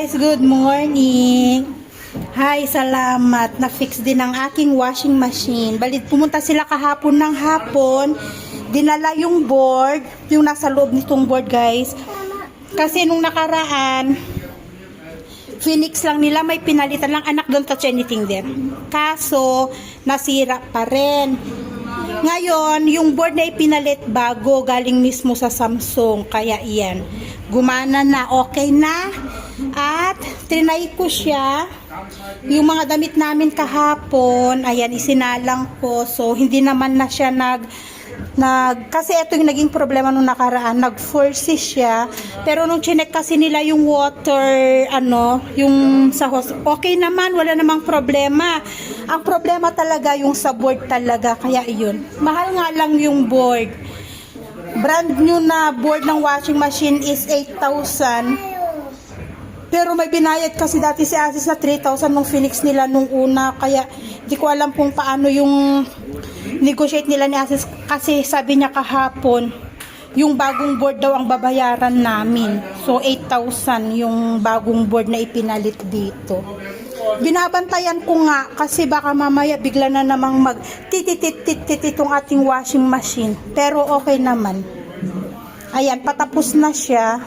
guys, good morning. Hi, salamat. Na-fix din ang aking washing machine. Balit pumunta sila kahapon ng hapon. Dinala yung board, yung nasa loob nitong board guys. Kasi nung nakaraan, Phoenix lang nila, may pinalitan lang. Anak, don't touch anything there. Kaso, nasira pa rin. Ngayon, yung board na ipinalit bago, galing mismo sa Samsung. Kaya iyan, gumana na, okay na. At trinay ko siya. Yung mga damit namin kahapon, ayan, isinalang ko. So, hindi naman na siya kasi ito yung naging problema nung nakaraan, nag-force siya. Pero nung chinek kasi nila yung water, yung sa hose, okay naman, wala namang problema. Ang problema talaga yung sa board talaga, kaya yun. Mahal nga lang yung board. Brand new na board ng washing machine is 8,000. Pero may binayad kasi dati si Asis na 3,000 nung Phoenix nila nung una. Kaya di ko alam kung paano yung negotiate nila ni Asis. Kasi sabi niya kahapon, yung bagong board daw ang babayaran namin. So 8,000 yung bagong board na ipinalit dito. Binabantayan ko nga kasi baka mamaya bigla na namang mag-tititit itong ating washing machine. Pero okay naman. Ayan, patapos na siya.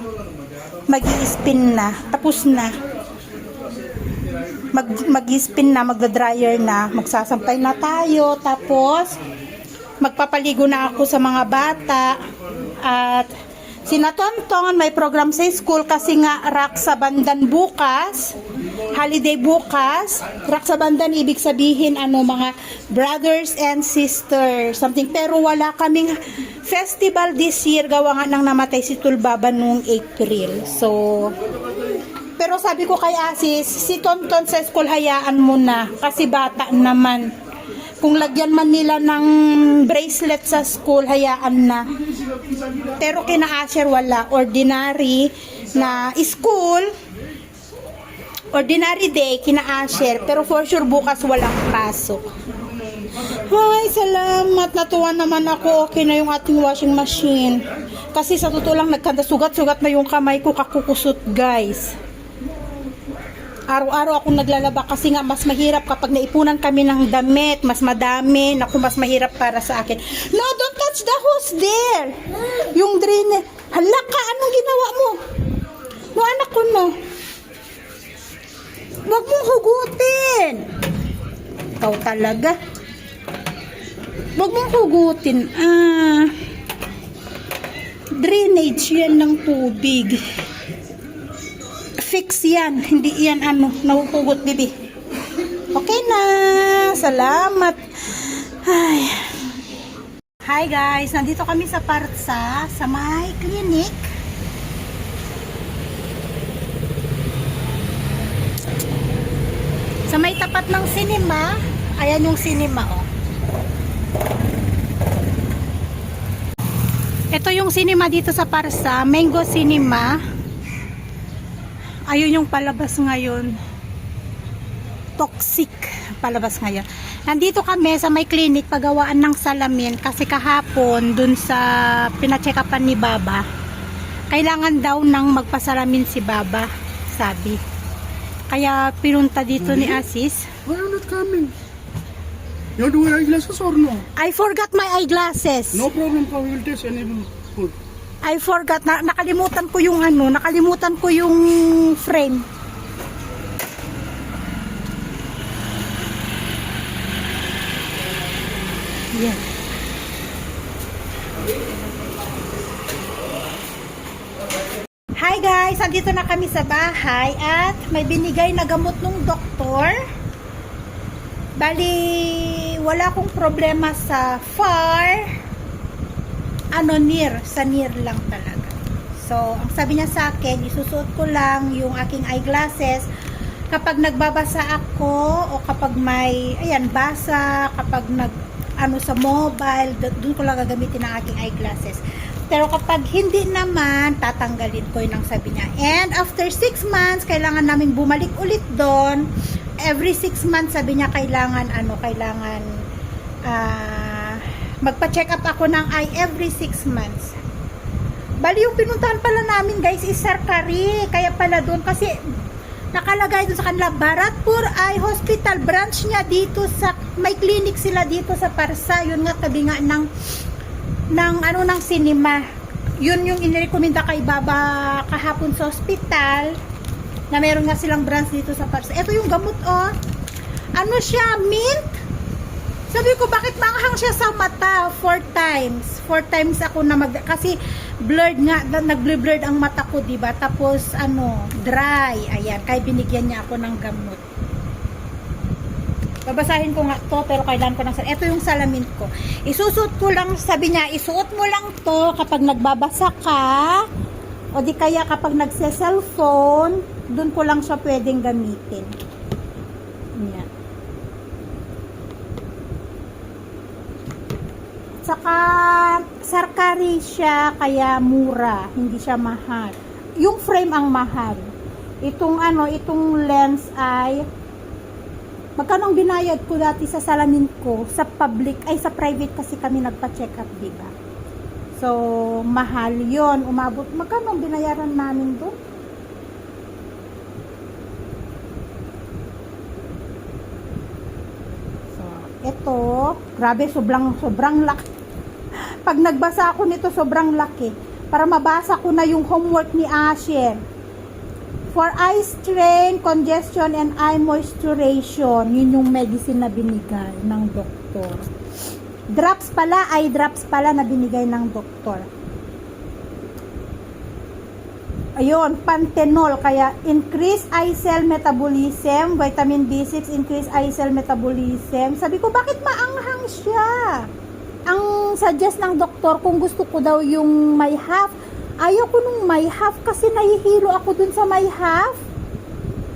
Mag-i-spin na. Tapos na. Mag-i-spin na, magda-dryer na. Magsasampay na tayo. Tapos, magpapaligo na ako sa mga bata. At, sinatonton, may program sa school kasi nga Raksa Bandan bukas. Holiday bukas. Raksa Bandan, ibig sabihin, mga brothers and sisters. Something. Pero wala kaming festival this year, gawa nga nang namatay si Tulbaba noong April. So, pero sabi ko kay Asis, si Tonton sa school hayaan mo na kasi bata naman. Kung lagyan man nila ng bracelet sa school, hayaan na. Pero kina Asher wala. Ordinary na school, ordinary day, kina Asher. Pero for sure bukas walang pasok. Ay, salamat. Natuwa naman ako. Okay na yung ating washing machine. Kasi sa totoo lang, nagkanda-sugat-sugat na yung kamay ko kakukusot, guys. Araw-araw akong naglalaba kasi nga mas mahirap kapag naipunan kami ng damit. Mas madami. Naku, mas mahirap para sa akin. No, don't touch the hose there. Yung drainer. Hala ka, anong ginawa mo? No, anak ko, no. Huwag mong hugutin. Ikaw talaga. Huwag mong hugutin. Drainage yan ng tubig. Fix yan. Hindi yan nahuhugot, bibi. Okay na. Salamat. Ay. Hi guys. Nandito kami sa Partsa, sa may clinic. Sa may tapat ng cinema. Ayan yung cinema, oh. Ito yung cinema dito sa Partsa, Mango Cinema. Ayun yung palabas ngayon. Toxic palabas ngayon. Nandito kami sa may clinic paggawaan ng salamin kasi kahapon dun sa pina-check-upan ni Baba. Kailangan daw nang magpasalamin si Baba, sabi. Kaya pinunta dito ni Asis. Why are you not coming? You want to wear eyeglasses or no? I forgot my eyeglasses. No problem, we will test any food. I forgot. Nakalimutan ko yung nakalimutan ko yung frame. Yeah. Hi guys, andito na kami sa bahay at may binigay na gamot ng doktor. Bali, wala akong problema sa near lang talaga. So, ang sabi niya sa akin, isusuot ko lang yung aking eyeglasses kapag nagbabasa ako o kapag may, basa, kapag sa mobile, doon ko lang gagamitin ang aking eyeglasses. Pero kapag hindi naman, tatanggalin ko yun ang sabi niya. And after 6 months, kailangan namin bumalik ulit doon. Every 6 months, sabi niya, kailangan magpa-check up ako ng eye every 6 months. Bali yung pinuntahan pala namin guys is Sarkari. Kaya pala doon kasi nakalagay doon sa kanila, Bharatpur Eye Hospital, branch niya dito sa, may clinic sila dito sa Parsa, yun nga tabi nga ng cinema. Yun yung inirekomenda kay Baba kahapon sa hospital, na meron nga silang branch dito sa Parsa. Ito yung gamot, oh. Ano siya, mint? Sabi ko, bakit maanghang siya sa mata? 4 times. 4 times ako na kasi blurred nga, nag-blurred ang mata ko, diba? Tapos, dry. Ayan, kaya binigyan niya ako ng gamot. Babasahin ko nga to, pero kailan ko ng salamin. Ito yung salamin ko. Isusuot ko lang, sabi niya, isuot mo lang to kapag nagbabasa ka, o di kaya kapag nagse-cellphone, dun ko lang siya pwedeng gamitin. Ayan. Saka, sarkari siya, kaya mura, hindi siya mahal. Yung frame ang mahal. Itong lens ay, magkano ang binayad ko dati sa salamin ko, sa public, ay sa private kasi kami nagpa-check up, diba? So, mahal yon, umabot, magkano ang binayaran namin doon? So, ito, grabe, sobrang laki. Pag nagbasa ako nito, sobrang laki. Para mabasa ko na yung homework ni Asher. For eye strain, congestion, and eye moisturization. Yun yung medicine na binigay ng doktor. Drops pala, eye drops pala na binigay ng doktor. Ayun, panthenol. Kaya increase eye cell metabolism, vitamin B6, increase eye cell metabolism. Sabi ko, bakit maanghang siya? Ang suggest ng doktor, kung gusto ko daw yung may half, ayaw ko nung may half kasi nahihilo ako dun sa may half.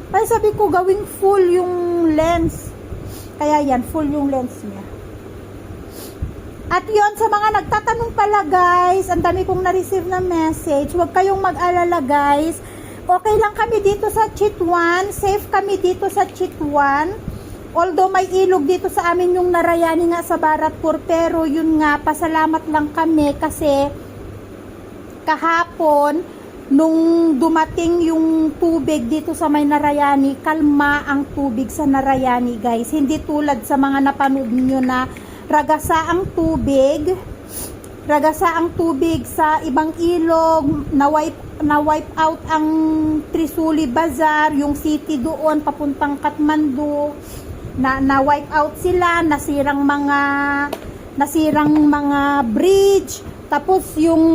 Kaya sabi ko, gawing full yung lens. Kaya yan, full yung lens niya. At yon, sa mga nagtatanong pala guys, ang dami kong na-receive na message, huwag kayong mag-alala guys. Okay lang kami dito sa Chitwan, safe kami dito sa Chitwan. Although may ilog dito sa amin yung Narayani nga sa Bharatpur, pero yun nga, pasalamat lang kami kasi kahapon, nung dumating yung tubig dito sa may Narayani, kalma ang tubig sa Narayani guys. Hindi tulad sa mga napanood nyo na ragasa ang tubig sa ibang ilog, na-wipe out ang Trisuli Bazaar, yung city doon, papuntang Kathmandu. Na-wipe out sila, nasirang mga bridge, tapos yung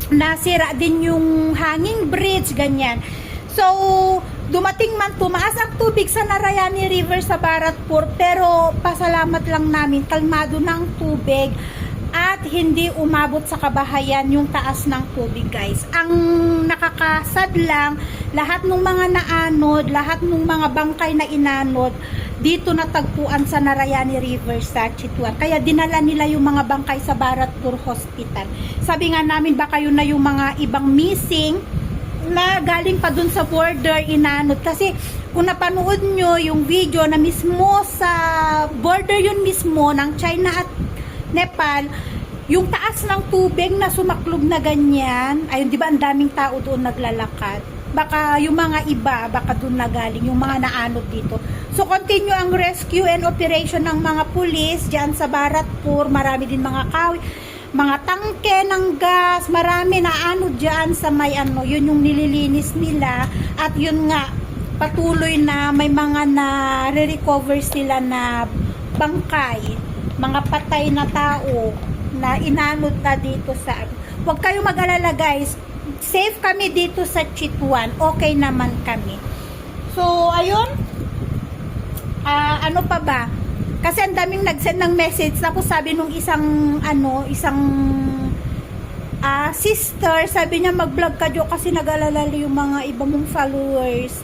nasira din yung hanging bridge, ganyan. So, tumaas ang tubig sa Narayani River sa Bharatpur, pero pasalamat lang namin, kalmado na ang tubig at hindi umabot sa kabahayan yung taas ng tubig guys. Ang nakakasad lang, lahat ng mga naanod, lahat ng mga bangkay na inanod, dito natagpuan sa Narayani River sa Chitwan. Kaya dinala nila yung mga bangkay sa Bharatpur Hospital. Sabi nga namin, baka yun na yung mga ibang missing na galing pa dun sa border inanod. Kasi kung napanood nyo yung video na mismo sa border yun mismo ng China at Nepal, yung taas ng tubig na sumaklob na ganyan, ayun, di ba ang daming tao doon naglalakad? Baka yung mga iba, baka doon na galing, yung mga naanod dito. So, continue ang rescue and operation ng mga pulis dyan sa Bharatpur. Marami din mga mga tangke ng gas, marami naanod dyan sa may yun yung nililinis nila. At yun nga, patuloy na may mga na-recover sila na bangkay, mga patay na tao na inanod na dito sa. Huwag kayong mag-alala guys, safe kami dito sa Chitwan, okay naman kami. So ayun, ano pa ba, kasi ang daming nag-send ng message, tapos sabi nung isang sister, sabi niya mag-vlog ka dyo kasi nag-alala yung mga iba mong followers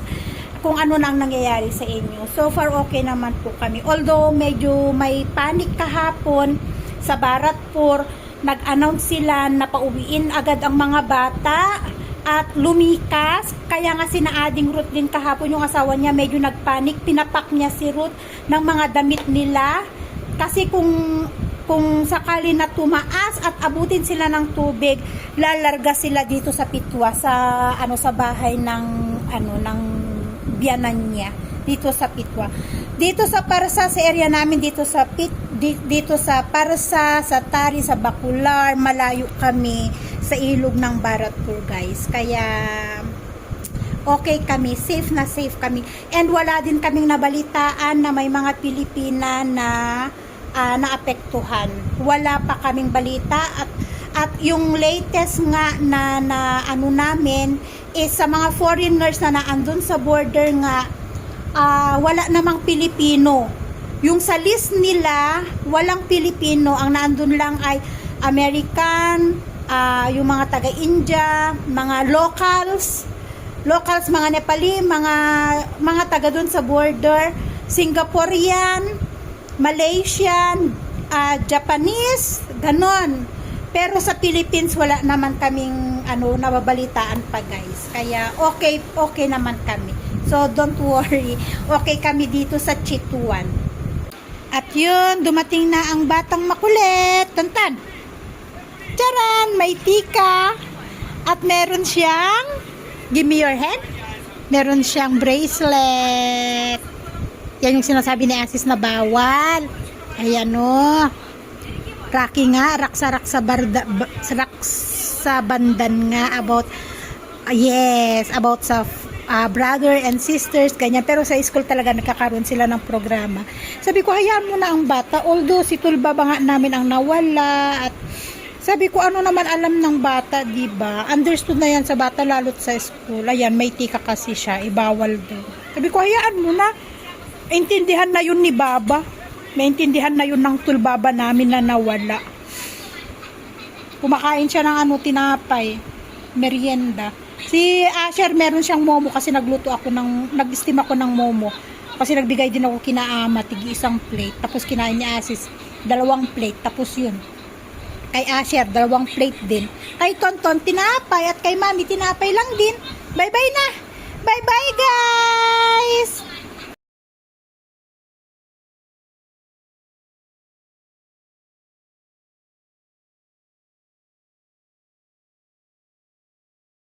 kung ano nang nangyayari sa inyo. So far okay naman po kami, although medyo may panic kahapon sa Bharatpur. Nag-announce sila na pauwiin agad ang mga bata at lumikas, kaya nga sina-Ading Ruth din kahapon, yung asawa niya medyo nagpanik, pinapak niya si Ruth ng mga damit nila kasi kung sakali na tumaas at abutin sila ng tubig, lalarga sila dito sa Pitwa, sa sa bahay ng ng biyanan niya dito sa Pitwa. Dito sa Parsa, sa area namin dito sa dito sa Parsa, sa Tari, sa Bacular, malayo kami sa ilog ng Baratur, guys. Kaya okay kami, safe na safe kami. And wala din kaming nabalitaan na may mga Pilipina na naapektuhan. Wala pa kaming balita at yung latest nga na ano namin is sa mga foreigners na naandun sa border nga, wala namang Pilipino. Yung sa list nila, walang Pilipino. Ang naandun lang ay American, yung mga taga-India, mga locals, mga Nepali, mga taga dun sa border, Singaporean, Malaysian, Japanese, ganon. Pero sa Philippines, wala naman kaming nababalitaan pa, guys. Kaya okay naman kami. So, don't worry. Okay kami dito sa Chituan. At yun, dumating na ang batang makulit. Tantan. Charan! May tika. At meron siyang, give me your hand. Meron siyang bracelet. Yan yung sinasabi ni Asis na bawal. Ayan o. Rocky nga, raksa bandan nga about sa brother and sisters, ganyan. Pero sa school talaga nagkakaroon sila ng programa. Sabi ko, hayaan mo na ang bata. Although si Tulba ba nga namin ang nawala. At sabi ko, ano naman alam ng bata, diba? Understood na yan sa bata, lalo't sa school. Ayan, may tika kasi siya, ibawal doon. Sabi ko, hayaan mo na. Intindihan na yun ni Baba. Maintindihan na yun ng Tulbaba namin na nawala. Kumakain siya ng tinapay. Merienda. Si Asher, meron siyang momo kasi nag-steam ako ng momo. Kasi nagbigay din ako kina Ama, tigi isang plate. Tapos kinain ni Asis, 2 plate. Tapos yun. Kay Asher, 2 plate din. Kay Tonton, tinapay. At kay Mami, tinapay lang din. Bye-bye na. Bye-bye, guys!